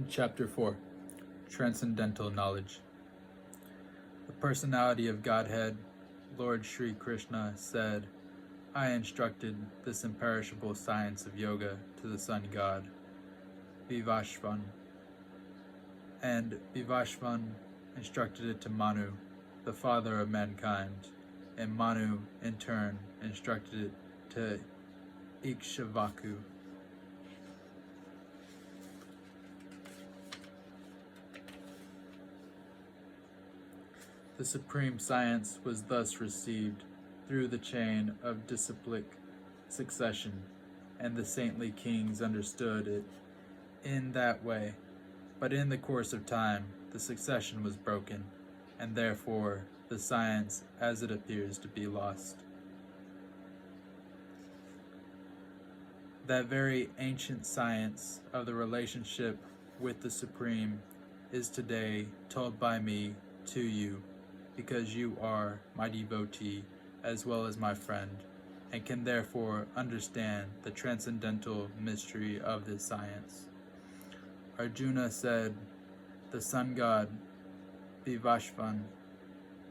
Chapter 4 Transcendental Knowledge. The personality of Godhead, Lord Sri Krishna, said, I instructed this imperishable science of yoga to the sun god, Vivashvan, and Vivashvan instructed it to Manu, the father of mankind, and Manu, in turn, instructed it to Ikshvaku. The supreme science was thus received through the chain of disciplic succession, and the saintly kings understood it in that way. But in the course of time, the succession was broken, and therefore the science as it appears to be lost. That very ancient science of the relationship with the Supreme is today told by me to you, because you are my devotee as well as my friend, and can therefore understand the transcendental mystery of this science. Arjuna said, the sun god, Vivashvan,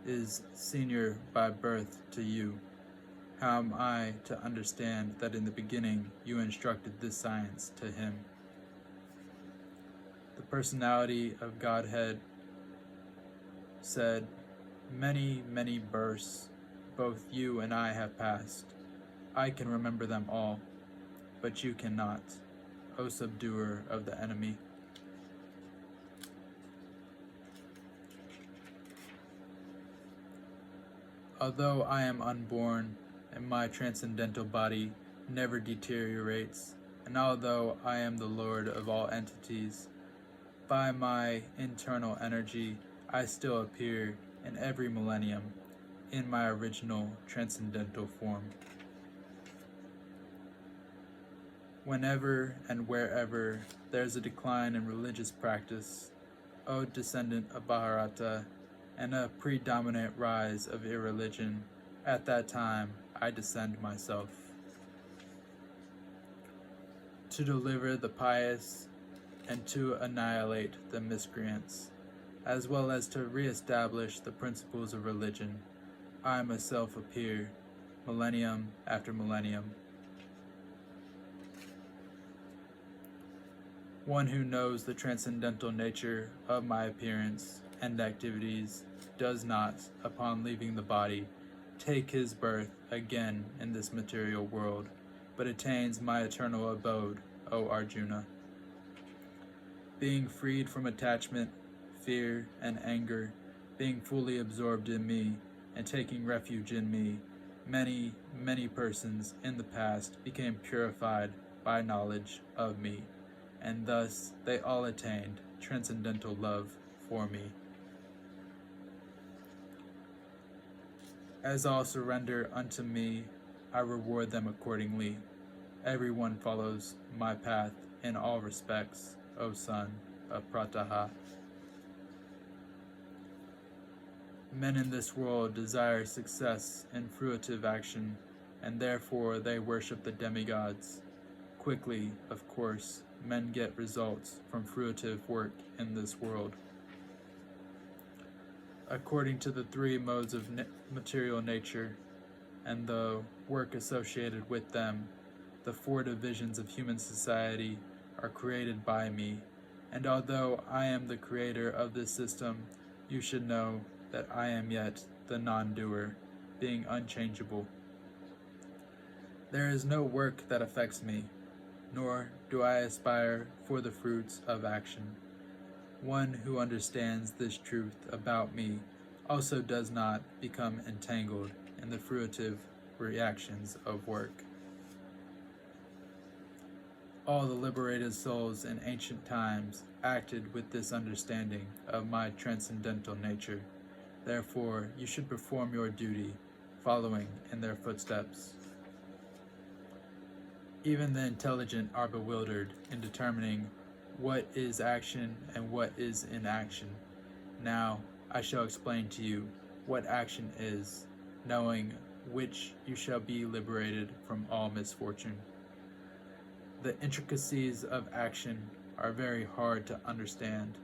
is senior by birth to you. How am I to understand that in the beginning you instructed this science to him? The personality of Godhead said, many, many births both you and I have passed. I can remember them all, but you cannot, O subduer of the enemy. Although I am unborn, and my transcendental body never deteriorates, and although I am the Lord of all entities, by my internal energy I still appear in every millennium in my original transcendental form. Whenever and wherever there's a decline in religious practice, O descendant of Bharata, and a predominant rise of irreligion, at that time I descend myself. To deliver the pious and to annihilate the miscreants, as well as to re-establish the principles of religion, I myself appear, millennium after millennium. One who knows the transcendental nature of my appearance and activities does not, upon leaving the body, take his birth again in this material world, but attains my eternal abode, O Arjuna. Being freed from attachment, fear, and anger, being fully absorbed in me, and taking refuge in me, many, many persons in the past became purified by knowledge of me, and thus they all attained transcendental love for me. As all surrender unto me, I reward them accordingly. Everyone follows my path in all respects, O son of Prataha. Men in this world desire success in fruitive action, and therefore they worship the demigods. Quickly, of course, men get results from fruitive work in this world. According to the three modes of material nature, and the work associated with them, the four divisions of human society are created by me, and although I am the creator of this system, you should know that I am yet the non-doer, being unchangeable. There is no work that affects me, nor do I aspire for the fruits of action. One who understands this truth about me also does not become entangled in the fruitive reactions of work. All the liberated souls in ancient times acted with this understanding of my transcendental nature. Therefore, you should perform your duty, following in their footsteps. Even the intelligent are bewildered in determining what is action and what is inaction. Now, I shall explain to you what action is, knowing which you shall be liberated from all misfortune. The intricacies of action are very hard to understand.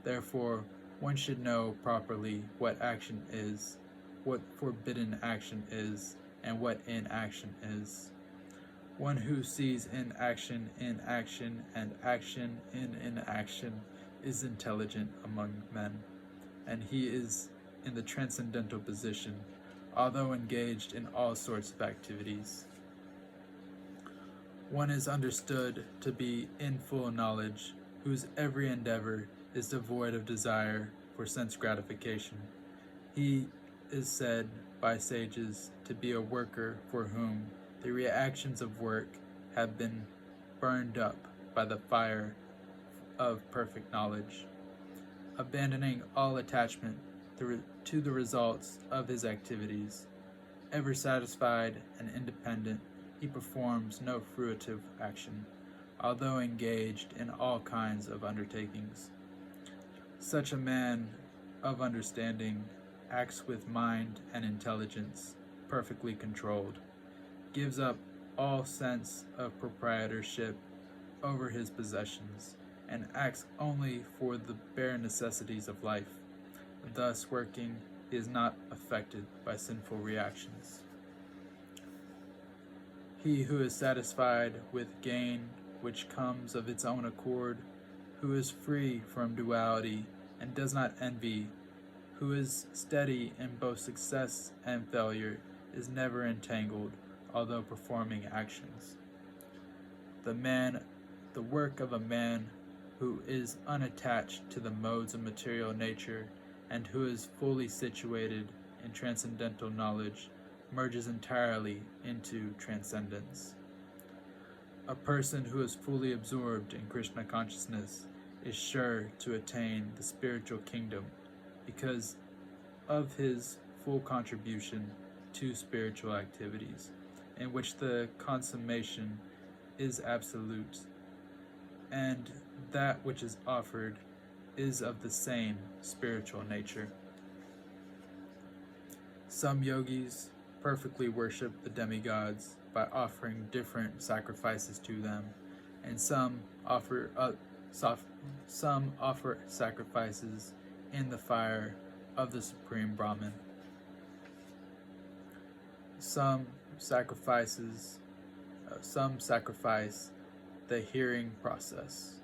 Therefore, one should know properly what action is, what forbidden action is, and what inaction is. One who sees inaction in action and action in inaction is intelligent among men, and he is in the transcendental position, although engaged in all sorts of activities. One is understood to be in full knowledge, whose every endeavor is devoid of desire for sense gratification. He is said by sages to be a worker for whom the reactions of work have been burned up by the fire of perfect knowledge. Abandoning all attachment to the results of his activities, ever satisfied and independent, he performs no fruitive action, although engaged in all kinds of undertakings. Such a man of understanding acts with mind and intelligence perfectly controlled, gives up all sense of proprietorship over his possessions, and acts only for the bare necessities of life. Thus working, he is not affected by sinful reactions. He who is satisfied with gain which comes of its own accord, who is free from duality and does not envy, who is steady in both success and failure, is never entangled, although performing actions. The work of a man who is unattached to the modes of material nature and who is fully situated in transcendental knowledge merges entirely into transcendence. A person who is fully absorbed in Krishna consciousness is sure to attain the spiritual kingdom because of his full contribution to spiritual activities, in which the consummation is absolute, and that which is offered is of the same spiritual nature. Some yogis perfectly worship the demigods by offering different sacrifices to them, and some offer sacrifices in the fire of the Supreme Brahman. Some sacrifice the hearing process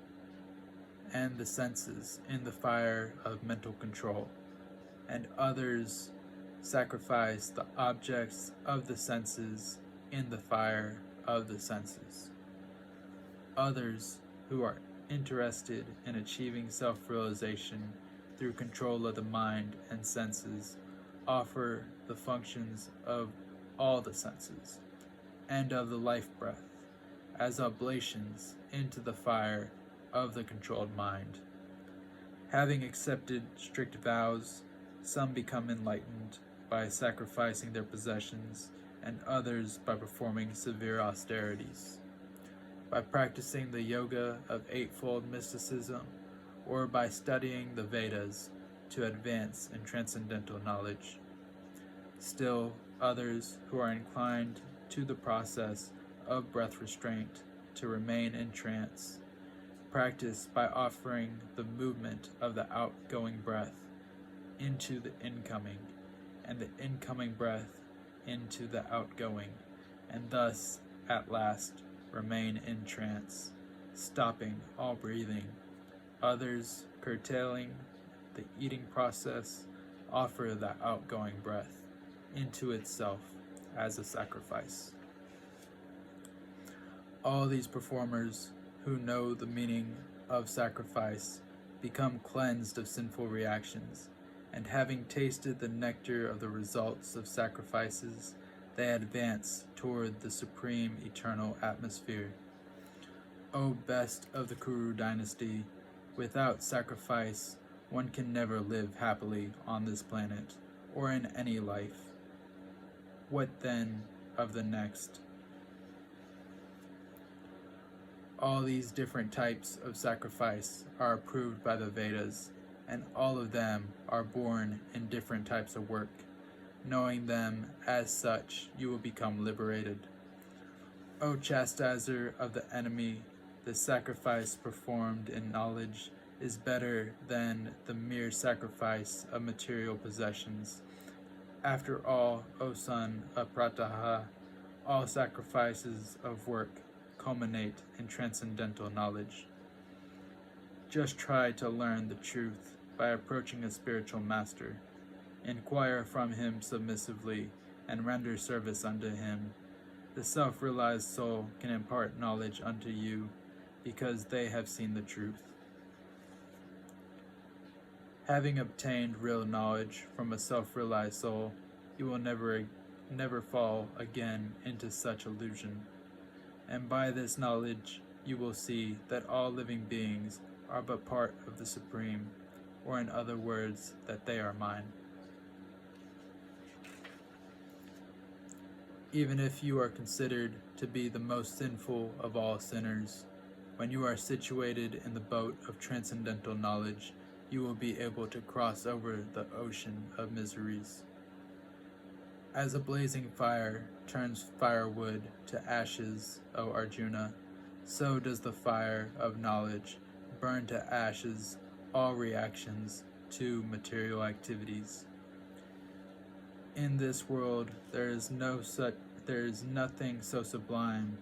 and the senses in the fire of mental control, and others sacrifice the objects of the senses in the fire of the senses. Others, who are interested in achieving self-realization through control of the mind and senses, offer the functions of all the senses and of the life breath as oblations into the fire of the controlled mind. Having accepted strict vows, some become enlightened by sacrificing their possessions, and others by performing severe austerities, by practicing the yoga of eightfold mysticism, or by studying the Vedas to advance in transcendental knowledge. Still others, who are inclined to the process of breath restraint to remain in trance, practice by offering the movement of the outgoing breath into the incoming, and the incoming breath into the outgoing, and thus, at last, remain in trance, stopping all breathing. Others, curtailing the eating process, offer the outgoing breath into itself as a sacrifice. All these performers who know the meaning of sacrifice become cleansed of sinful reactions, and having tasted the nectar of the results of sacrifices, they advance toward the supreme eternal atmosphere. O best of the Kuru dynasty, without sacrifice, one can never live happily on this planet or in any life. What then of the next? All these different types of sacrifice are approved by the Vedas, and all of them are born in different types of work. Knowing them as such, you will become liberated. O chastiser of the enemy, The sacrifice performed in knowledge is better than the mere sacrifice of material possessions. After all, O son of Prataha, all sacrifices of work culminate in transcendental knowledge. Just try to learn the truth by approaching a spiritual master. Inquire from him submissively and render service unto him. The self-realized soul can impart knowledge unto you because they have seen the truth. Having obtained real knowledge from a self-realized soul, you will never fall again into such illusion. And by this knowledge, you will see that all living beings are but part of the Supreme, or in other words, that they are mine. Even if you are considered to be the most sinful of all sinners, when you are situated in the boat of transcendental knowledge, you will be able to cross over the ocean of miseries. As a blazing fire turns firewood to ashes, O Arjuna, so does the fire of knowledge burn to ashes all reactions to material activities. In this world, there is nothing so sublime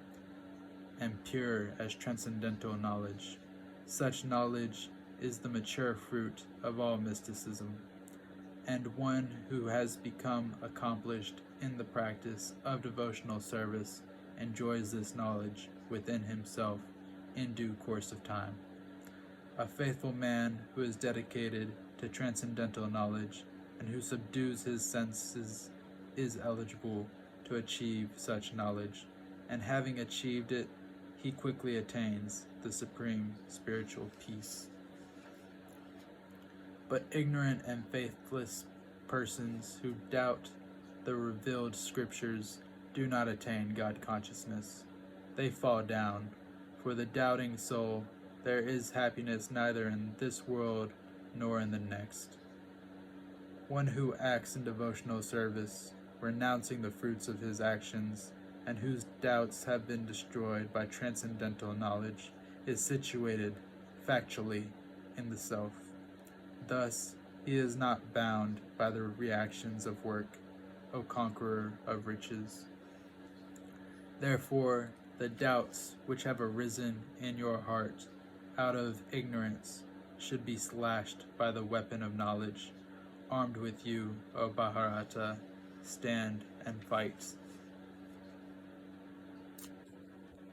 and pure as transcendental knowledge. Such knowledge is the mature fruit of all mysticism, and one who has become accomplished in the practice of devotional service enjoys this knowledge within himself in due course of time. A faithful man who is dedicated to transcendental knowledge and who subdues his senses is eligible to achieve such knowledge, and having achieved it, he quickly attains the supreme spiritual peace. But ignorant and faithless persons who doubt the revealed scriptures do not attain God consciousness. They fall down. For the doubting soul, there is happiness neither in this world nor in the next. One who acts in devotional service, renouncing the fruits of his actions, and whose doubts have been destroyed by transcendental knowledge, is situated factually in the self. Thus, he is not bound by the reactions of work, O conqueror of riches. Therefore, the doubts which have arisen in your heart out of ignorance should be slashed by the weapon of knowledge. Armed with you, O Bharata, stand and fight.